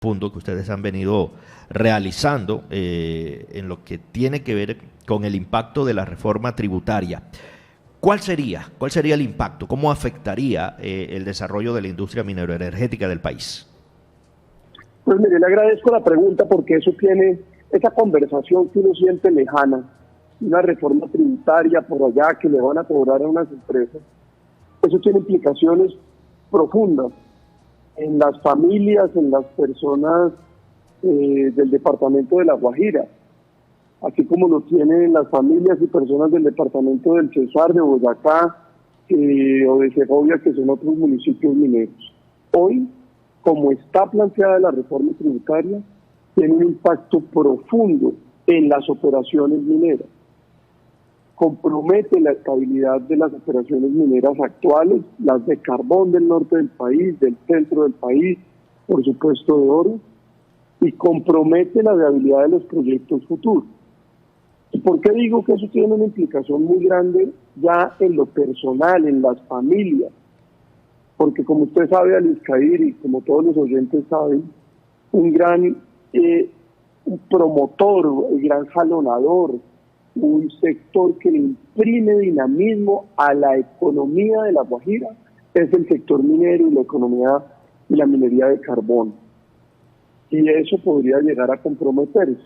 punto que ustedes han venido realizando en lo que tiene que ver con el impacto de la reforma tributaria. ¿Cuál sería? ¿Cuál sería el impacto? ¿Cómo afectaría el desarrollo de la industria mineroenergética del país? Pues mire, le agradezco la pregunta porque eso tiene esa conversación que uno siente lejana, una reforma tributaria por allá que le van a cobrar a unas empresas. Eso tiene implicaciones profundas en las familias, en las personas del departamento de La Guajira, así como lo tienen las familias y personas del departamento del Cesar, de Boyacá o de Segovia, que son otros municipios mineros. Hoy, como está planteada la reforma tributaria, tiene un impacto profundo en las operaciones mineras. Compromete la estabilidad de las operaciones mineras actuales, las de carbón del norte del país, del centro del país, por supuesto de oro, y compromete la viabilidad de los proyectos futuros. ¿Y por qué digo que eso tiene una implicación muy grande ya en lo personal, en las familias? Porque como usted sabe, Aliscair, y como todos los oyentes saben, un gran un promotor, un gran jalonador, un sector que le imprime dinamismo a la economía de La Guajira es el sector minero y la economía y la minería de carbón. Y eso podría llegar a comprometerse.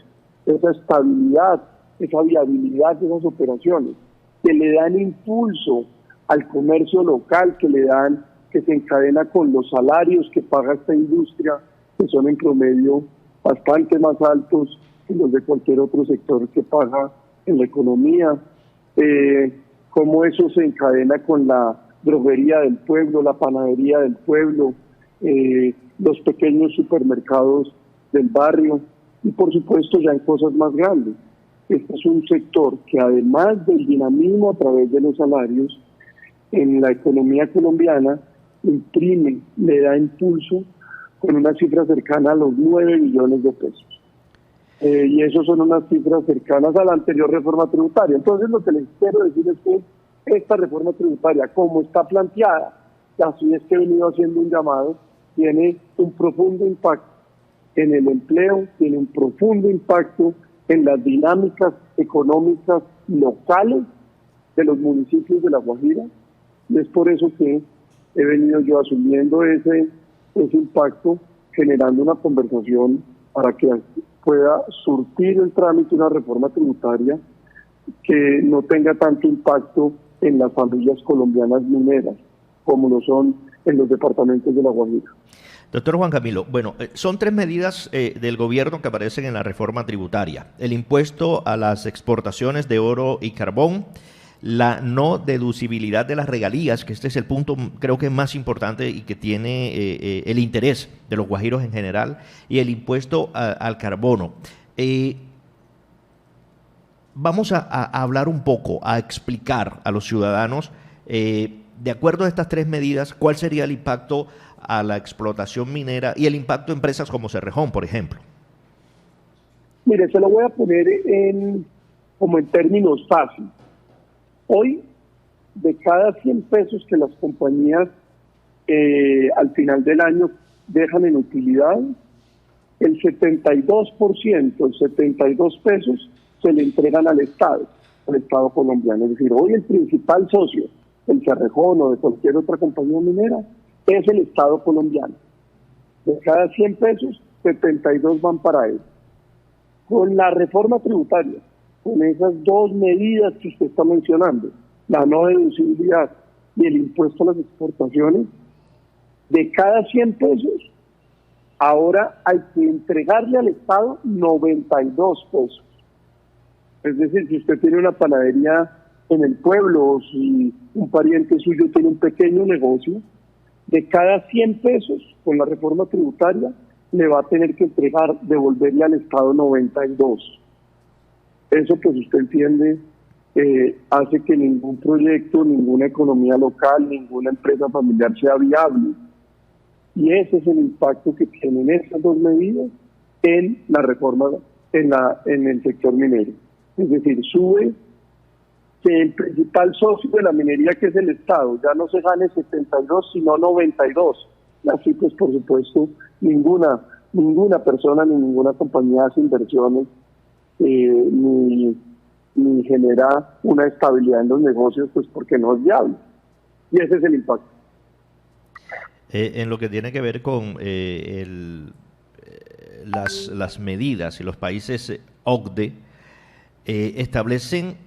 Esa estabilidad, esa viabilidad de esas operaciones, que le dan impulso al comercio local, que se encadena con los salarios que paga esta industria, que son en promedio bastante más altos que los de cualquier otro sector que paga en la economía, cómo eso se encadena con la droguería del pueblo, la panadería del pueblo, los pequeños supermercados del barrio y por supuesto ya en cosas más grandes. Este es un sector que además del dinamismo a través de los salarios en la economía colombiana imprime, le da impulso con una cifra cercana a los 9 billones de pesos. Y eso son unas cifras cercanas a la anterior reforma tributaria. Entonces lo que les quiero decir es que esta reforma tributaria, como está planteada, y así es que he venido haciendo un llamado, tiene un profundo impacto en el empleo, tiene un profundo impacto en las dinámicas económicas locales de los municipios de La Guajira, y es por eso que he venido yo asumiendo ese impacto, generando una conversación para que pueda surtir el trámite de una reforma tributaria que no tenga tanto impacto en las familias colombianas mineras como lo son en los departamentos de La Guajira. Doctor Juan Camilo, bueno, son tres medidas del gobierno que aparecen en la reforma tributaria. El impuesto a las exportaciones de oro y carbón, la no deducibilidad de las regalías, que este es el punto creo que es más importante y que tiene el interés de los guajiros en general, y el impuesto al carbono. Vamos a hablar un poco, a explicar a los ciudadanos, de acuerdo a estas tres medidas, cuál sería el impacto a la explotación minera y el impacto a empresas como Cerrejón, por ejemplo. Mire, se lo voy a poner como en términos fáciles. Hoy, de cada 100 pesos que las compañías al final del año dejan en utilidad, el 72%, 72 pesos, se le entregan al Estado colombiano. Es decir, hoy el principal socio del Cerrejón o de cualquier otra compañía minera es el Estado colombiano. De cada 100 pesos, 72 van para él. Con la reforma tributaria, con esas dos medidas que usted está mencionando, la no deducibilidad y el impuesto a las exportaciones, de cada 100 pesos, ahora hay que entregarle al Estado 92 pesos. Es decir, si usted tiene una panadería en el pueblo o si un pariente suyo tiene un pequeño negocio, de cada 100 pesos con la reforma tributaria le va a tener que devolverle al Estado 92. Eso, pues usted entiende, hace que ningún proyecto, ninguna economía local, ninguna empresa familiar sea viable. Y ese es el impacto que tienen estas dos medidas en la reforma, en el sector minero. Es decir, sube que el principal socio de la minería, que es el Estado, ya no se gane 72, sino 92. Así pues, por supuesto, ninguna ninguna persona ni ninguna compañía hace inversiones ni genera una estabilidad en los negocios, pues porque no es viable. Y ese es el impacto. En lo que tiene que ver con las medidas y los países OCDE establecen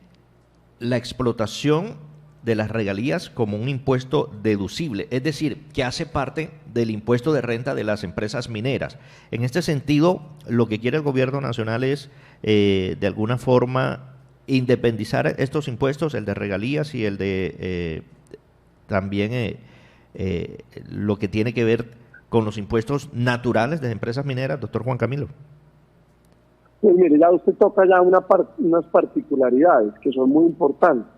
la explotación de las regalías como un impuesto deducible, es decir, que hace parte del impuesto de renta de las empresas mineras. En este sentido, lo que quiere el gobierno nacional es, de alguna forma, independizar estos impuestos, el de regalías y el de también lo que tiene que ver con los impuestos naturales de empresas mineras, doctor Juan Camilo. Pues mire, ya usted toca ya unas particularidades que son muy importantes.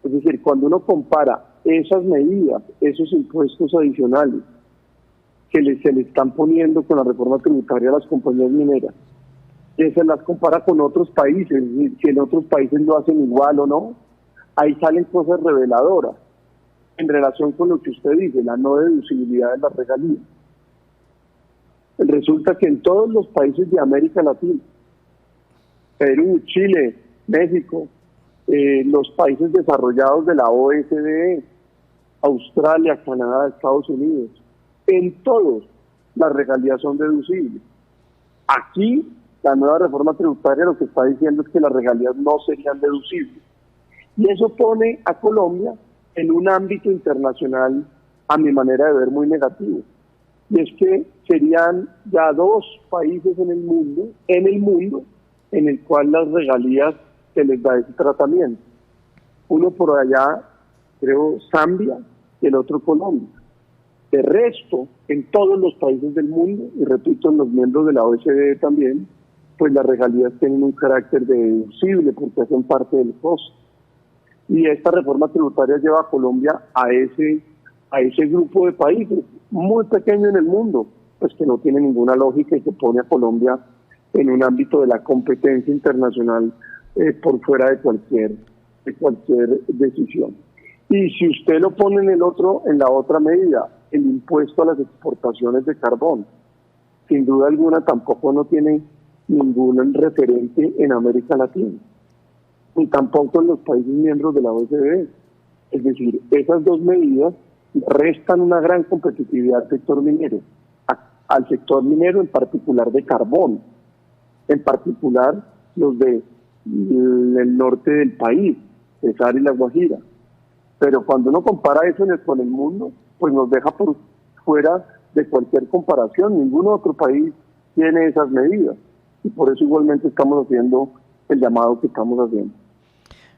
Es decir, cuando uno compara esas medidas, esos impuestos adicionales que se le están poniendo con la reforma tributaria a las compañías mineras, que se las compara con otros países, es decir, si en otros países lo hacen igual o no, ahí salen cosas reveladoras en relación con lo que usted dice, la no deducibilidad de las regalías. Resulta que en todos los países de América Latina, Perú, Chile, México, los países desarrollados de la OECD, Australia, Canadá, Estados Unidos, en todos las regalías son deducibles. Aquí, la nueva reforma tributaria lo que está diciendo es que las regalías no serían deducibles. Y eso pone a Colombia en un ámbito internacional, a mi manera de ver, muy negativo. Y es que serían ya 2 países en el mundo en el cual las regalías se les da ese tratamiento. Uno por allá, creo, Zambia, y el otro Colombia. De resto, en todos los países del mundo, y repito, en los miembros de la OECD también, pues las regalías tienen un carácter deducible porque hacen parte del costo. Y esta reforma tributaria lleva a Colombia a ese grupo de países muy pequeño en el mundo, pues que no tiene ninguna lógica y que pone a Colombia en un ámbito de la competencia internacional por fuera de cualquier decisión. Y si usted lo pone en la otra medida, el impuesto a las exportaciones de carbón, sin duda alguna tampoco no tiene ningún referente en América Latina, ni tampoco en los países miembros de la OECD. Es decir, esas 2 medidas restan una gran competitividad al sector minero, al sector minero en particular de carbón, en particular los del norte del país, Cesar y La Guajira. Pero cuando uno compara eso con el mundo, pues nos deja por fuera de cualquier comparación. Ningún otro país tiene esas medidas. Y por eso igualmente estamos haciendo el llamado que estamos haciendo.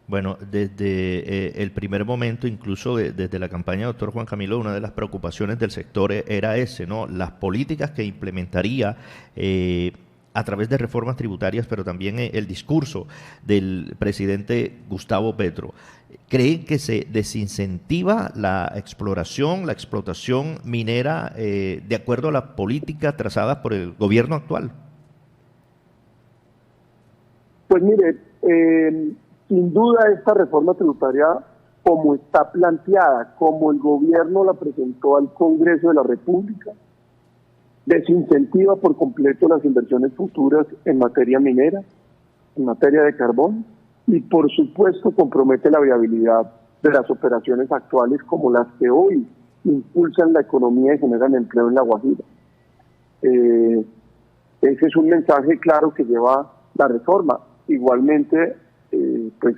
Bueno, desde el primer momento, incluso desde la campaña, doctor Juan Camilo, una de las preocupaciones del sector era ese, ¿no? Las políticas que implementaría a través de reformas tributarias, pero también el discurso del presidente Gustavo Petro. ¿Creen que se desincentiva la exploración, la explotación minera de acuerdo a las políticas trazadas por el gobierno actual? Pues mire, sin duda esta reforma tributaria, como está planteada, como el gobierno la presentó al Congreso de la República, desincentiva por completo las inversiones futuras en materia minera, en materia de carbón, y por supuesto compromete la viabilidad de las operaciones actuales como las que hoy impulsan la economía y generan empleo en La Guajira. Ese es un mensaje claro que lleva la reforma. Igualmente, pues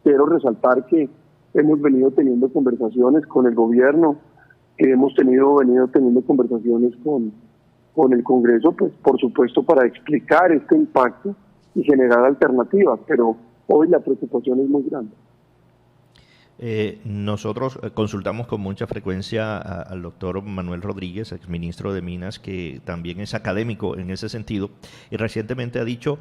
quiero resaltar que hemos venido teniendo conversaciones con el gobierno, que hemos venido teniendo conversaciones con el Congreso, pues por supuesto para explicar este impacto y generar alternativas, pero hoy la preocupación es muy grande. Nosotros consultamos con mucha frecuencia al doctor Manuel Rodríguez, exministro de Minas, que también es académico en ese sentido, y recientemente ha dicho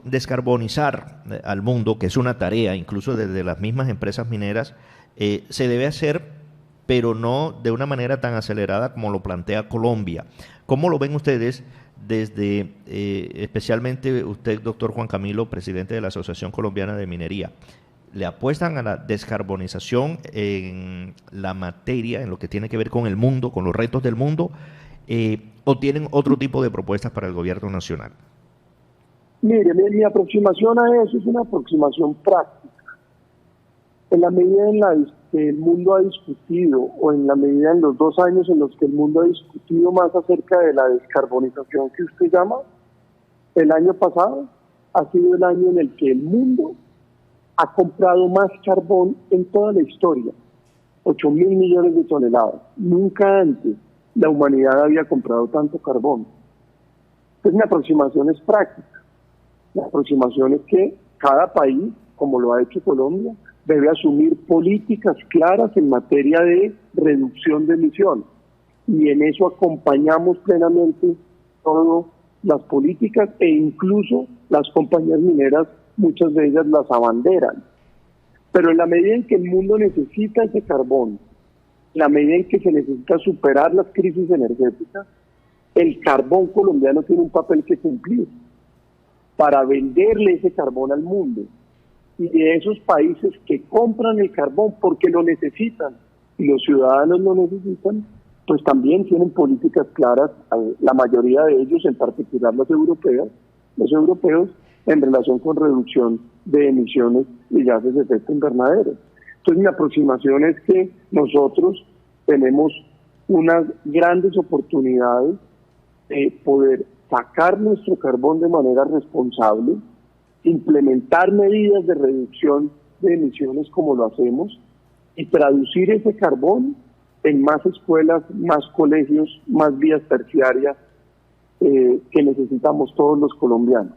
descarbonizar al mundo, que es una tarea incluso desde las mismas empresas mineras, se debe hacer, pero no de una manera tan acelerada como lo plantea Colombia. ¿Cómo lo ven ustedes desde, especialmente usted, doctor Juan Camilo, presidente de la Asociación Colombiana de Minería? le apuestan a la descarbonización en la materia, en lo que tiene que ver con el mundo, con los retos del mundo, o tienen otro tipo de propuestas para el gobierno nacional? Mire, mi aproximación a eso es una aproximación práctica. En la medida en la que el mundo ha discutido, o en la medida en los 2 años en los que el mundo ha discutido más acerca de la descarbonización que usted llama, el año pasado ha sido el año en el que el mundo ha comprado más carbón en toda la historia, 8.000 millones de toneladas. Nunca antes la humanidad había comprado tanto carbón. Entonces mi aproximación es práctica. La aproximación es que cada país, como lo ha hecho Colombia, debe asumir políticas claras en materia de reducción de emisiones. Y en eso acompañamos plenamente todas las políticas, e incluso las compañías mineras, muchas de ellas las abanderan. Pero en la medida en que el mundo necesita ese carbón, en la medida en que se necesita superar las crisis energéticas, el carbón colombiano tiene un papel que cumplir para venderle ese carbón al mundo. Y de esos países que compran el carbón porque lo necesitan y los ciudadanos lo necesitan, pues también tienen políticas claras, la mayoría de ellos, en particular los europeos, en relación con reducción de emisiones y gases de efecto invernadero. Entonces mi aproximación es que nosotros tenemos unas grandes oportunidades de poder sacar nuestro carbón de manera responsable, implementar medidas de reducción de emisiones como lo hacemos, y traducir ese carbón en más escuelas, más colegios, más vías terciarias que necesitamos todos los colombianos.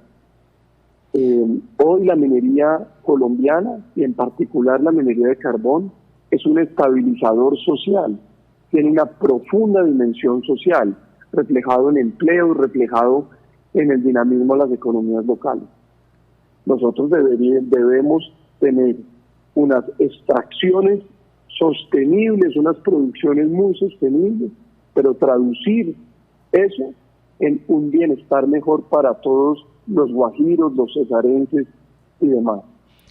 Hoy la minería colombiana, y en particular la minería de carbón, es un estabilizador social, tiene una profunda dimensión social, reflejado en empleo, reflejado en el dinamismo de las economías locales. Nosotros debemos tener unas extracciones sostenibles, unas producciones muy sostenibles, pero traducir eso en un bienestar mejor para todos los guajiros, los cesarenses y demás.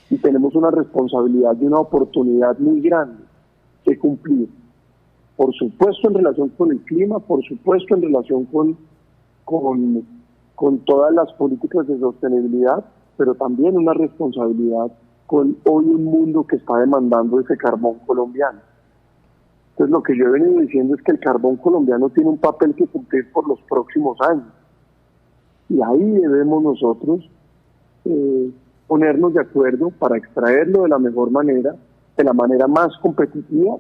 Y tenemos una responsabilidad y una oportunidad muy grande que cumplir. Por supuesto en relación con el clima, por supuesto en relación con todas las políticas de sostenibilidad, pero también una responsabilidad con hoy un mundo que está demandando ese carbón colombiano. Entonces lo que yo he venido diciendo es que el carbón colombiano tiene un papel que cumplir por los próximos años. Y ahí debemos nosotros ponernos de acuerdo para extraerlo de la mejor manera, de la manera más competitiva,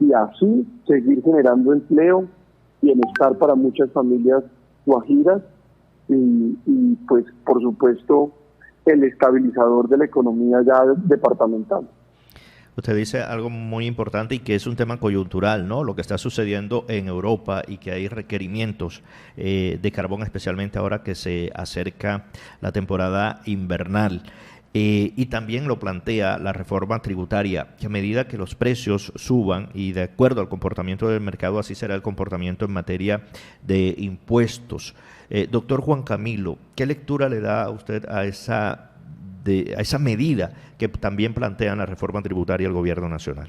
y así seguir generando empleo, bienestar para muchas familias guajiras y pues por supuesto el estabilizador de la economía ya departamental. Usted dice algo muy importante y que es un tema coyuntural, ¿no? Lo que está sucediendo en Europa y que hay requerimientos de carbón, especialmente ahora que se acerca la temporada invernal. Y también lo plantea la reforma tributaria, que a medida que los precios suban y de acuerdo al comportamiento del mercado, así será el comportamiento en materia de impuestos. Doctor Juan Camilo, ¿qué lectura le da a usted a esa medida que también plantea la reforma tributaria el gobierno nacional?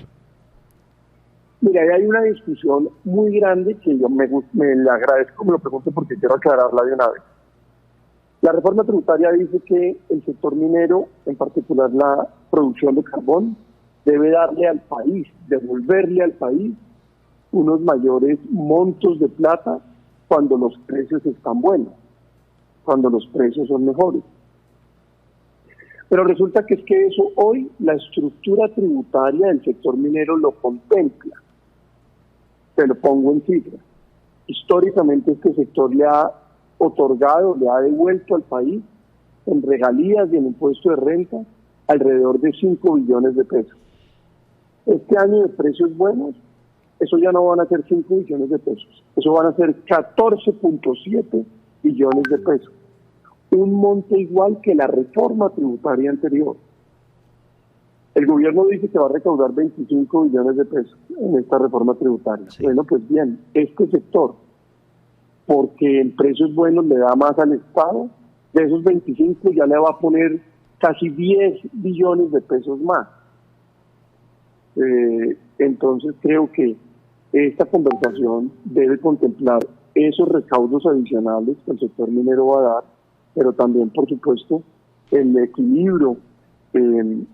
Mira, ahí hay una discusión muy grande que yo me le agradezco que me lo pregunte porque quiero aclararla de una vez. La reforma tributaria dice que el sector minero, en particular la producción de carbón, debe darle al país, devolverle al país unos mayores montos de plata cuando los precios están buenos, cuando los precios son mejores. Pero resulta que eso hoy la estructura tributaria del sector minero lo contempla. Te lo pongo en cifras. Históricamente este sector le ha otorgado, le ha devuelto al país en regalías y en impuesto de renta alrededor de 5 billones de pesos. Este año de precios buenos, eso ya no van a ser 5 billones de pesos, eso van a ser 14.7 billones de pesos. Un monto igual que la reforma tributaria anterior. El gobierno dice que va a recaudar 25 billones de pesos en esta reforma tributaria. Sí. Bueno, pues bien, este sector, porque en precios buenos le da más al Estado, de esos 25 ya le va a poner casi 10 billones de pesos más. Entonces creo que esta conversación debe contemplar esos recaudos adicionales que el sector minero va a dar, pero también, por supuesto, el equilibrio en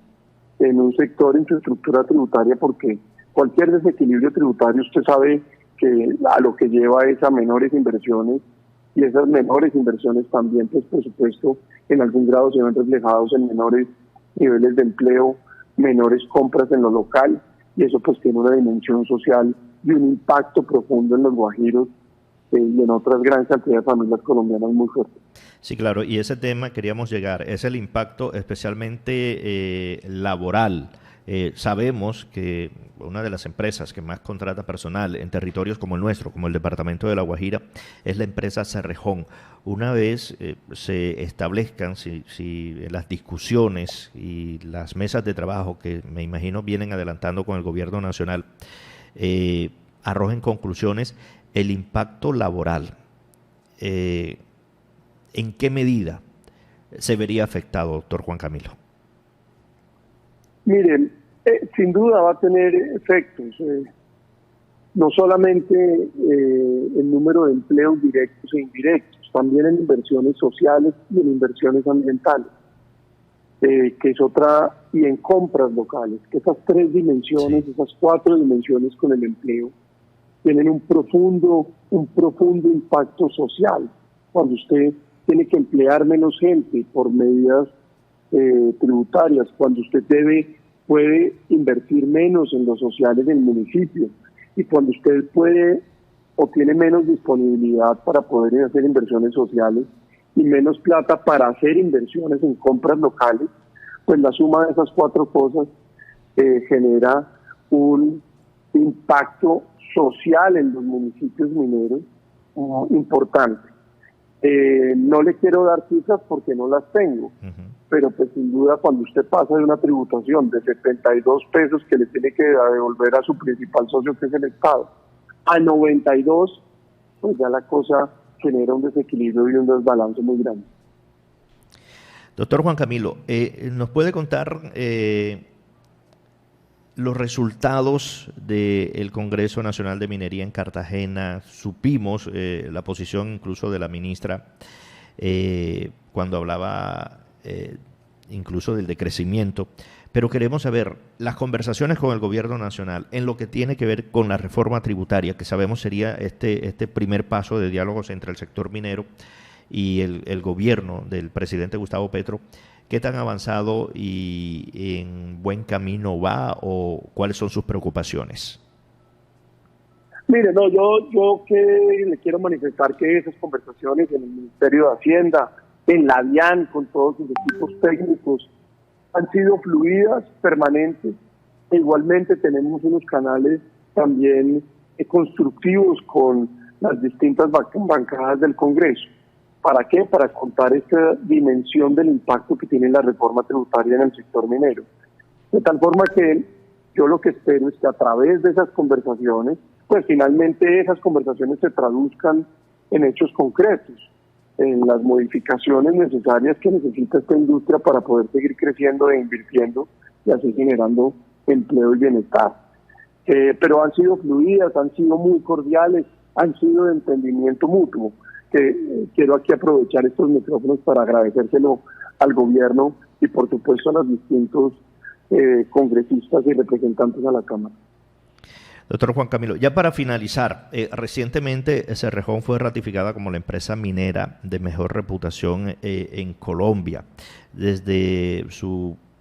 un sector en su estructura tributaria, porque cualquier desequilibrio tributario usted sabe que a lo que lleva es a menores inversiones, y esas menores inversiones también, pues por supuesto, en algún grado se ven reflejados en menores niveles de empleo, menores compras en lo local, y eso pues tiene una dimensión social y un impacto profundo en los guajiros y en otras gran cantidad de familias colombianas muy fuertes. Sí, claro, y ese tema queríamos llegar, es el impacto especialmente laboral. Sabemos que una de las empresas que más contrata personal en territorios como el nuestro, como el departamento de La Guajira, es la empresa Cerrejón. Una vez se establezcan si las discusiones y las mesas de trabajo que me imagino vienen adelantando con el gobierno nacional, arrojen conclusiones, el impacto laboral, ¿en qué medida se vería afectado, doctor Juan Camilo? Miren, sin duda va a tener efectos, no solamente el número de empleos directos e indirectos, también en inversiones sociales y en inversiones ambientales, que es otra, y en compras locales, que esas 3 dimensiones, sí, esas 4 dimensiones con el empleo, tienen un profundo impacto social. Cuando usted tiene que emplear menos gente por medidas tributarias, cuando usted puede invertir menos en lo social en el municipio, y cuando usted puede o tiene menos disponibilidad para poder hacer inversiones sociales y menos plata para hacer inversiones en compras locales, pues la suma de esas 4 cosas genera un impacto social en los municipios mineros importante. No le quiero dar cifras porque no las tengo, pero pues sin duda cuando usted pasa de una tributación de 72 pesos que le tiene que devolver a su principal socio, que es el Estado, a 92, pues ya la cosa genera un desequilibrio y un desbalance muy grande. Doctor Juan Camilo, ¿nos puede contar los resultados del Congreso Nacional de Minería en Cartagena? Supimos la posición incluso de la ministra cuando hablaba incluso del decrecimiento, pero queremos saber las conversaciones con el gobierno nacional en lo que tiene que ver con la reforma tributaria, que sabemos sería este primer paso de diálogos entre el sector minero y el gobierno del presidente Gustavo Petro. ¿Qué tan avanzado y en buen camino va, o cuáles son sus preocupaciones? Mire, no, yo que le quiero manifestar que esas conversaciones en el Ministerio de Hacienda, en la DIAN, con todos sus equipos técnicos, han sido fluidas, permanentes, e igualmente tenemos unos canales también constructivos con las distintas bancadas del Congreso. ¿Para qué? Para contar esta dimensión del impacto que tiene la reforma tributaria en el sector minero. De tal forma que yo lo que espero es que a través de esas conversaciones, pues finalmente esas conversaciones se traduzcan en hechos concretos, en las modificaciones necesarias que necesita esta industria para poder seguir creciendo e invirtiendo y así generando empleo y bienestar. Pero han sido fluidas, han sido muy cordiales, han sido de entendimiento mutuo. Quiero aquí aprovechar estos micrófonos para agradecérselo al gobierno y por supuesto a los distintos congresistas y representantes a la Cámara. Doctor Juan Camilo, ya para finalizar, recientemente Cerrejón fue ratificada como la empresa minera de mejor reputación en Colombia. Desde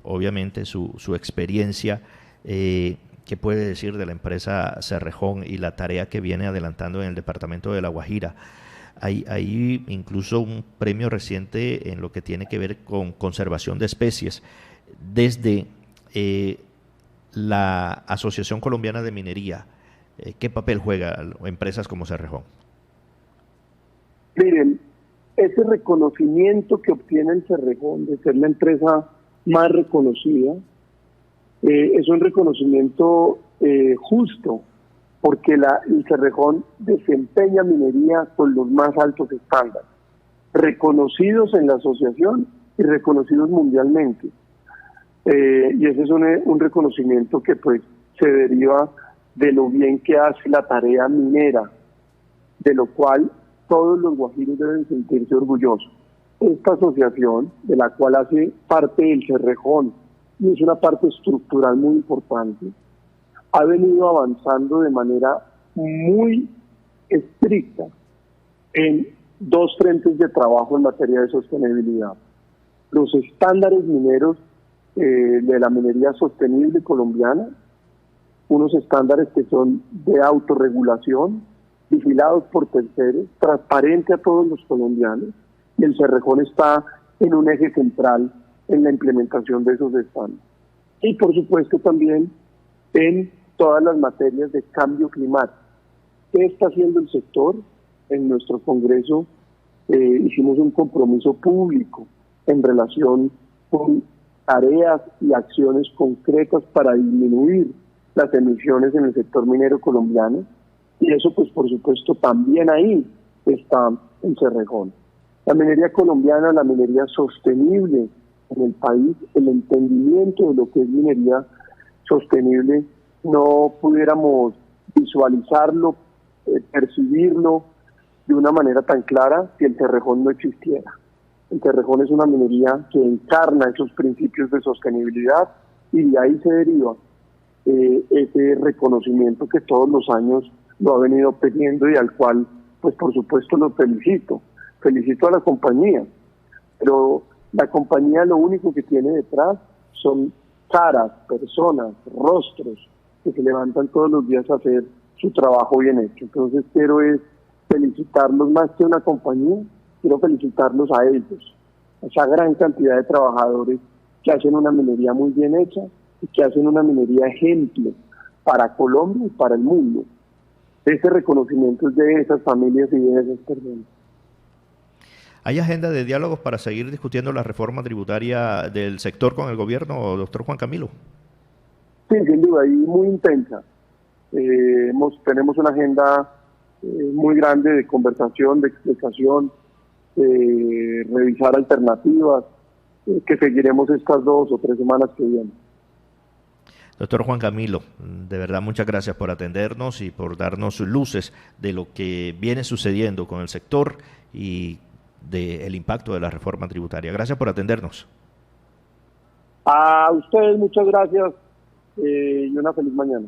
obviamente su experiencia, ¿qué puede decir de la empresa Cerrejón y la tarea que viene adelantando en el departamento de La Guajira? Hay incluso un premio reciente en lo que tiene que ver con conservación de especies desde la Asociación Colombiana de Minería. ¿Qué papel juegan empresas como Cerrejón? Miren, ese reconocimiento que obtiene el Cerrejón de ser la empresa más reconocida es un reconocimiento justo, porque el Cerrejón desempeña minería con los más altos estándares, reconocidos en la asociación y reconocidos mundialmente. Y ese es un reconocimiento que pues se deriva de lo bien que hace la tarea minera, de lo cual todos los guajiros deben sentirse orgullosos. Esta asociación, de la cual hace parte el Cerrejón, y es una parte estructural muy importante, ha venido avanzando de manera muy estricta en dos frentes de trabajo en materia de sostenibilidad. Los estándares mineros de la minería sostenible colombiana, unos estándares que son de autorregulación, vigilados por terceros, transparente a todos los colombianos, y el Cerrejón está en un eje central en la implementación de esos estándares. Y por supuesto también en todas las materias de cambio climático. ¿Qué está haciendo el sector? En nuestro Congreso hicimos un compromiso público en relación con tareas y acciones concretas para disminuir las emisiones en el sector minero colombiano, y eso pues por supuesto también ahí está en Cerrejón. La minería colombiana, la minería sostenible en el país, el entendimiento de lo que es minería sostenible, no pudiéramos visualizarlo, percibirlo de una manera tan clara si el Cerrejón no existiera. El Cerrejón es una minería que encarna esos principios de sostenibilidad, y de ahí se deriva ese reconocimiento que todos los años lo ha venido pidiendo, y al cual pues por supuesto lo felicito a la compañía, pero la compañía lo único que tiene detrás son caras, personas, rostros que se levantan todos los días a hacer su trabajo bien hecho. Entonces quiero felicitarlos, más que una compañía, quiero felicitarlos a ellos, a esa gran cantidad de trabajadores que hacen una minería muy bien hecha y que hacen una minería ejemplo para Colombia y para el mundo. Ese reconocimiento es de esas familias y de esas personas. ¿Hay agenda de diálogos para seguir discutiendo la reforma tributaria del sector con el gobierno, doctor Juan Camilo? Sí, sin duda, y muy intensa. Tenemos una agenda muy grande de conversación, de explicación, de revisar alternativas, que seguiremos estas 2 o 3 semanas que vienen. Doctor Juan Camilo, de verdad muchas gracias por atendernos y por darnos luces de lo que viene sucediendo con el sector y del impacto de la reforma tributaria. Gracias por atendernos. A ustedes muchas gracias y una feliz mañana.